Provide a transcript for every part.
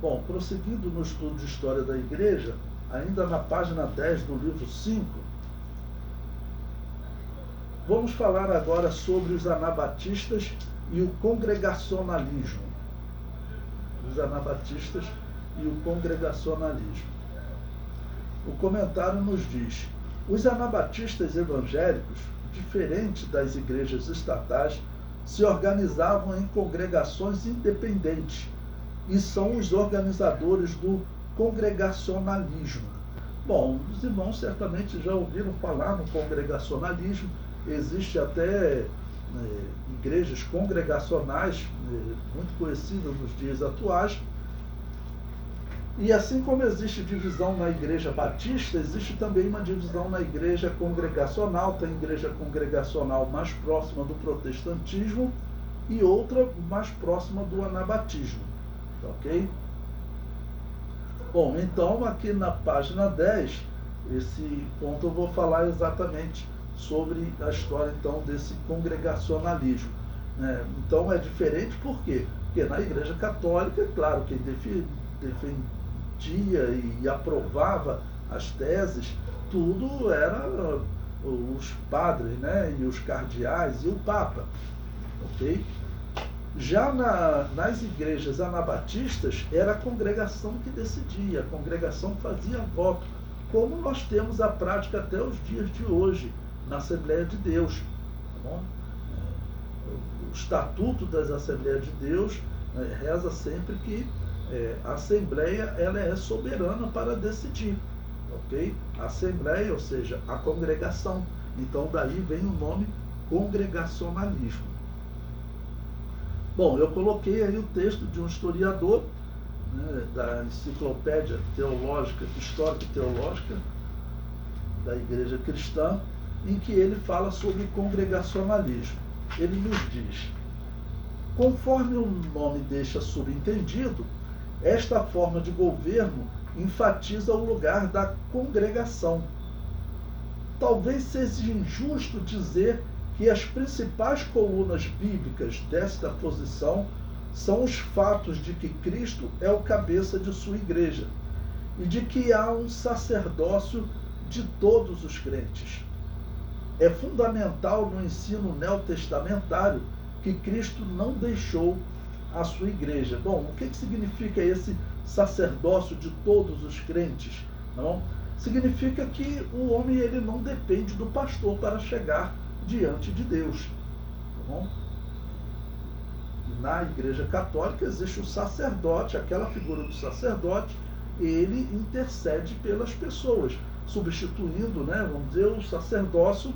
Bom, prosseguindo no estudo de História da Igreja, ainda na página 10 do livro 5, vamos falar agora sobre os anabatistas e o congregacionalismo. Os anabatistas e o congregacionalismo. O comentário nos diz: os anabatistas evangélicos, diferente das igrejas estatais, se organizavam em congregações independentes e são os organizadores do congregacionalismo. Bom, os irmãos certamente já ouviram falar no congregacionalismo. Existe até igrejas congregacionais muito conhecidas nos dias atuais. E assim como existe divisão na igreja batista, existe também uma divisão na igreja congregacional. Tem igreja congregacional mais próxima do protestantismo e outra mais próxima do anabatismo. Ok? Bom, então aqui na página 10, esse ponto eu vou falar exatamente sobre a história então desse congregacionalismo. Então é diferente por quê? Porque na Igreja Católica, claro, quem defendia e aprovava as teses, tudo era os padres, né, e os cardeais e o Papa, ok? Já nas igrejas anabatistas, era a congregação que decidia, a congregação fazia voto, como nós temos a prática até os dias de hoje, na Assembleia de Deus. Tá bom? O Estatuto das Assembleias de Deus reza sempre que a Assembleia ela é soberana para decidir. Ok? A Assembleia, ou seja, a congregação. Então daí vem o nome congregacionalismo. Bom, eu coloquei aí o texto de um historiador, né, da Enciclopédia Teológica, Histórica e Teológica da Igreja Cristã, em que ele fala sobre congregacionalismo. Ele nos diz: conforme o nome deixa subentendido, esta forma de governo enfatiza o lugar da congregação. Talvez seja injusto dizer que as principais colunas bíblicas desta posição são os fatos de que Cristo é o cabeça de sua igreja e de que há um sacerdócio de todos os crentes. É fundamental no ensino neotestamentário que Cristo não deixou a sua igreja. Bom, o que significa esse sacerdócio de todos os crentes? Não? Significa que o homem ele não depende do pastor para chegar diante de Deus. Tá bom? Na Igreja Católica existe o sacerdote, aquela figura do sacerdote, ele intercede pelas pessoas, substituindo, né, vamos dizer, o sacerdócio,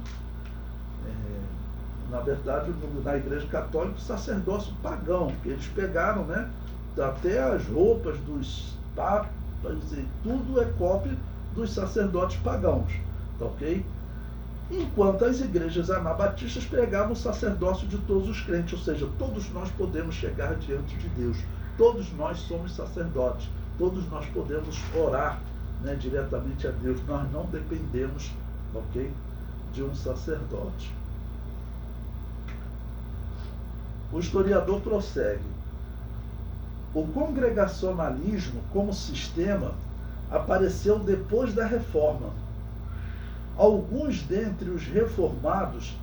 na verdade, na Igreja Católica, o sacerdócio pagão, que eles pegaram, né, até as roupas dos papas e tudo é cópia dos sacerdotes pagãos, tá ok? Enquanto as igrejas anabatistas pregavam o sacerdócio de todos os crentes, ou seja, todos nós podemos chegar diante de Deus, todos nós somos sacerdotes, todos nós podemos orar, né, diretamente a Deus, nós não dependemos, ok, de um sacerdote. O historiador prossegue: o congregacionalismo como sistema apareceu depois da Reforma. Alguns dentre os reformados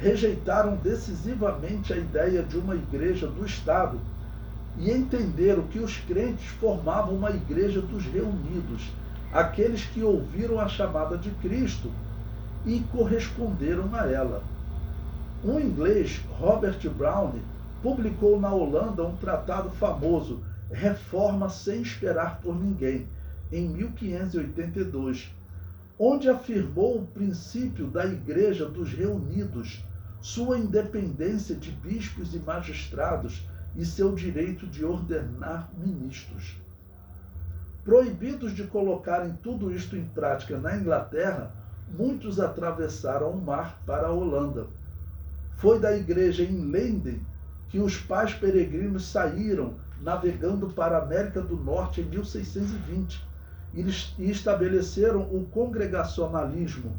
rejeitaram decisivamente a ideia de uma igreja do Estado e entenderam que os crentes formavam uma igreja dos reunidos, aqueles que ouviram a chamada de Cristo e corresponderam a ela. Um inglês, Robert Browne, publicou na Holanda um tratado famoso, Reforma sem Esperar por Ninguém, em 1582, onde afirmou o princípio da Igreja dos Reunidos, sua independência de bispos e magistrados e seu direito de ordenar ministros. Proibidos de colocarem tudo isto em prática na Inglaterra, muitos atravessaram o mar para a Holanda. Foi da igreja em Leiden que os pais peregrinos saíram, navegando para a América do Norte em 1620, e estabeleceram o congregacionalismo,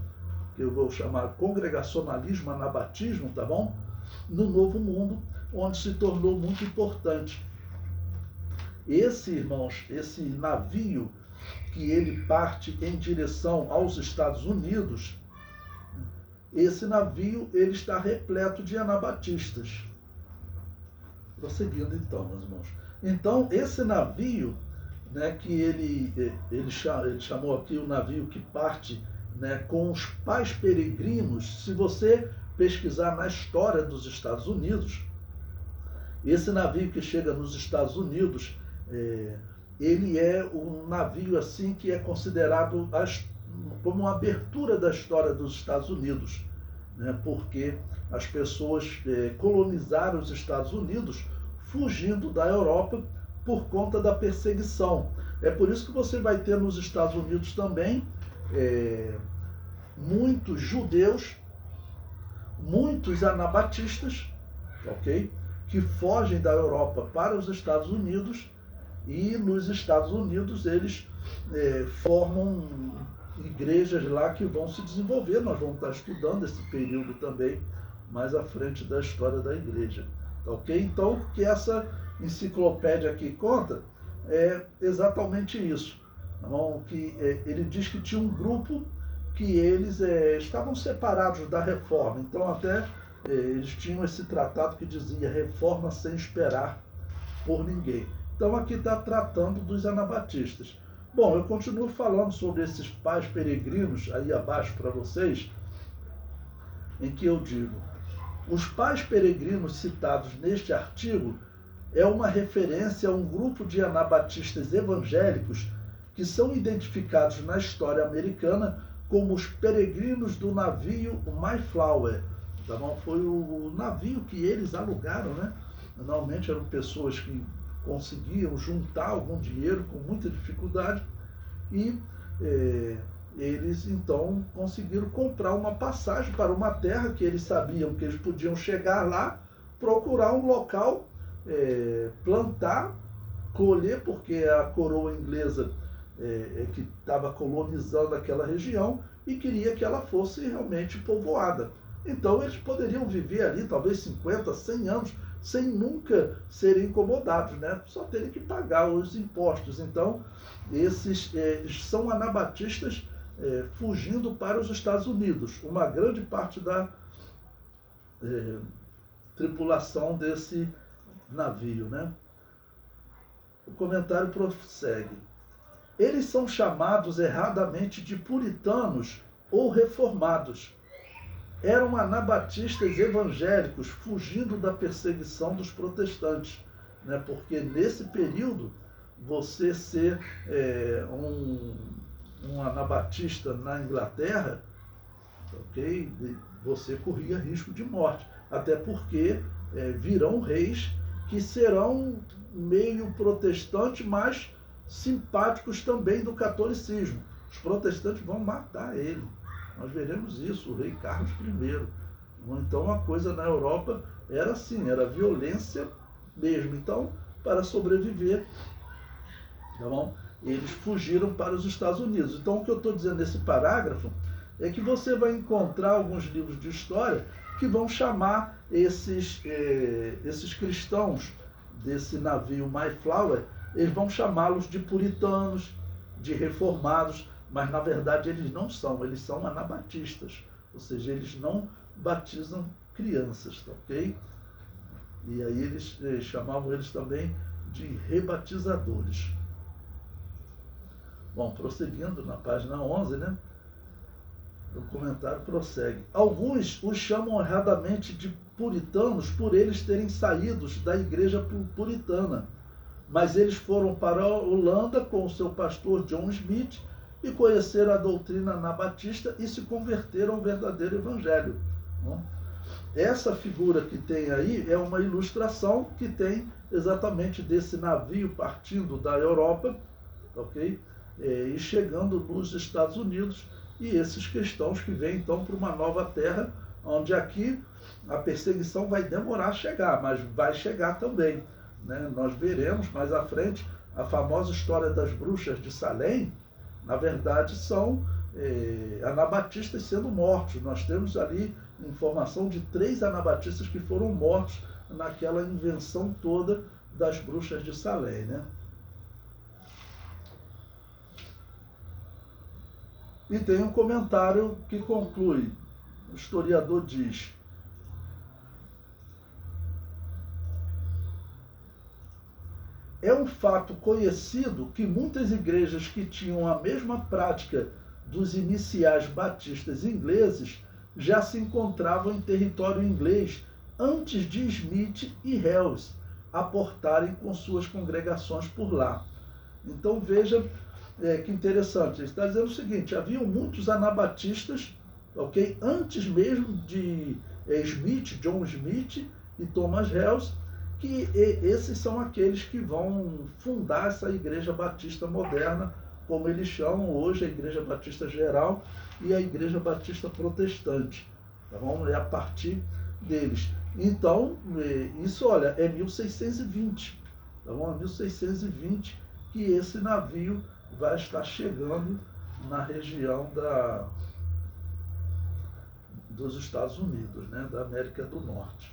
que eu vou chamar congregacionalismo, anabatismo, tá bom? No Novo Mundo, onde se tornou muito importante. Esse, irmãos, esse navio que ele parte em direção aos Estados Unidos, esse navio ele está repleto de anabatistas. Prosseguindo então, meus irmãos. Então, esse navio, né, que ele chamou aqui o navio que parte, né, com os pais peregrinos. Se você pesquisar na história dos Estados Unidos, esse navio que chega nos Estados Unidos, ele é um navio assim que é considerado como uma abertura da história dos Estados Unidos, né, porque as pessoas colonizaram os Estados Unidos fugindo da Europa por conta da perseguição. É por isso que você vai ter nos Estados Unidos também muitos judeus, muitos anabatistas, ok? Que fogem da Europa para os Estados Unidos, e nos Estados Unidos eles formam igrejas lá que vão se desenvolver. Nós vamos estar estudando esse período também mais à frente da história da igreja, ok? Então, o que essa enciclopédia aqui conta é exatamente isso. Então, que ele diz que tinha um grupo que eles estavam separados da reforma. Então, até eles tinham esse tratado que dizia reforma sem esperar por ninguém. Então, aqui está tratando dos anabatistas. Bom, eu continuo falando sobre esses pais peregrinos aí abaixo para vocês, em que eu digo: os pais peregrinos citados neste artigo é uma referência a um grupo de anabatistas evangélicos que são identificados na história americana como os peregrinos do navio Mayflower. Tá bom? Foi o navio que eles alugaram, né? Normalmente eram pessoas que conseguiam juntar algum dinheiro com muita dificuldade e eles então conseguiram comprar uma passagem para uma terra que eles sabiam que eles podiam chegar lá, procurar um local, plantar, colher, porque a coroa inglesa que estava colonizando aquela região e queria que ela fosse realmente povoada. Então eles poderiam viver ali talvez 50, 100 anos sem nunca serem incomodados, né? Só terem que pagar os impostos. Então esses são anabatistas fugindo para os Estados Unidos. Uma grande parte da tripulação desse navio, né? O comentário prossegue. Eles são chamados erradamente de puritanos ou reformados. Eram anabatistas evangélicos fugindo da perseguição dos protestantes, né? Porque nesse período, você ser um anabatista na Inglaterra, ok? Você corria risco de morte, até porque virão reis que serão meio protestantes, mas simpáticos também do catolicismo. Os protestantes vão matar ele. Nós veremos isso, o rei Carlos I. Então a coisa na Europa era assim, era violência mesmo. Então, para sobreviver, tá bom? Eles fugiram para os Estados Unidos. Então, o que eu estou dizendo nesse parágrafo é que você vai encontrar alguns livros de história que vão chamar esses cristãos desse navio Mayflower, eles vão chamá-los de puritanos, de reformados, mas na verdade eles não são, eles são anabatistas, ou seja, eles não batizam crianças, tá ok? E aí eles chamavam eles também de rebatizadores. Bom, prosseguindo na página 11, né? O comentário prossegue. Alguns os chamam erradamente de puritanos por eles terem saído da igreja puritana, mas eles foram para a Holanda com o seu pastor John Smith e conheceram a doutrina anabatista e se converteram ao verdadeiro evangelho. Essa figura que tem aí é uma ilustração que tem exatamente desse navio partindo da Europa, ok? E chegando nos Estados Unidos, e esses cristãos que vêm então para uma nova terra, onde aqui a perseguição vai demorar a chegar, mas vai chegar também, né? Nós veremos mais à frente a famosa história das bruxas de Salem. Na verdade são anabatistas sendo mortos. Nós temos ali informação de 3 anabatistas que foram mortos naquela invenção toda das bruxas de Salem, né? E tem um comentário que conclui, o historiador diz: é um fato conhecido que muitas igrejas que tinham a mesma prática dos iniciais batistas ingleses já se encontravam em território inglês antes de Smith e Hales aportarem com suas congregações por lá. Então veja que interessante, ele está dizendo o seguinte: haviam muitos anabatistas, ok, antes mesmo de Smith, John Smith e Thomas Hales, que esses são aqueles que vão fundar essa igreja batista moderna, como eles chamam hoje a igreja batista geral e a igreja batista protestante. Tá bom? É a partir deles. Então, isso, olha, é 1620. Tá bom? É 1620 que esse navio vai estar chegando na região dos Estados Unidos, né, da América do Norte.